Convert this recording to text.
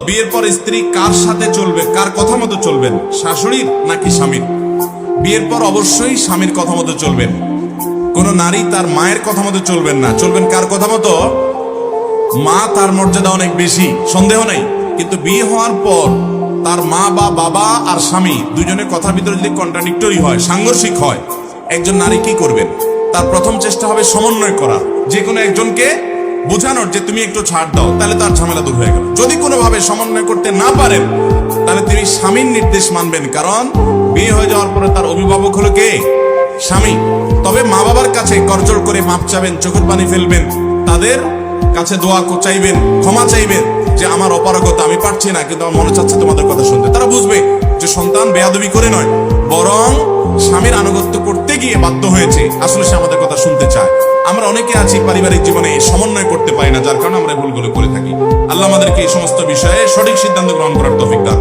বিয়ের পর স্ত্রী কার সাথে চলবে, কার কথা মতো চলবেন, শাশুড়ির নাকি স্বামীর? বিয়ের পর অবশ্যই স্বামীর কথা মতো চলবেন। কোন নারী তার মায়ের কথা মতো চলবেন না। চলবেন কার কথা মতো? মা তার মর্যাদা অনেক বেশি, সন্দেহ নেই, কিন্তু বিয়ে হওয়ার পর তার মা বা বাবা আর স্বামী দুজনের কথার ভিতরে যদি কন্ট্রাডিক্টরি হয়, সাংঘর্ষিক হয়, একজন নারী কি করবেন? তার প্রথম চেষ্টা হবে সমন্বয় করা, যে কোনো একজনকে বোঝানোর যে তুমি একটু ছাড় দাও, তাহলে তার ঝামেলা দূর হয়ে গেল। যদি কোনোভাবে সমন্বয় করতে না পারেন, তাহলে তিনি স্বামীর নির্দেশ মানবেন, কারণ বিয়ে হয়ে যাওয়ার পরে তার অভিভাবক হলো কে? স্বামী। তবে মা বাবার কাছে করজোড় করে মাপ চাবেন, চোখের পানি ফেলবেন, তাদের কাছে দোয়া চাইবেন, ক্ষমা চাইবেন যে আমার অপারগতা, আমি পারছি না, কিন্তু আমার মনে চাচ্ছে তোমাদের কথা শুনতে। তারা বুঝবে যে সন্তান বেয়াদবি করে নয়, বরং স্বামীর আনুগত্য করতে গিয়ে বাধ্য হয়েছে, আসলে সে আমাদের কথা শুনতে চায়। আমরা অনেকে আছি পারিবারিক জীবনে সমন্বয় করতে পারি না, যার কারণে আমরা ভুলগুলো করে থাকি। আল্লাহ আমাদেরকে এই সমস্ত বিষয়ে সঠিক সিদ্ধান্ত গ্রহণ করার তৌফিক দান।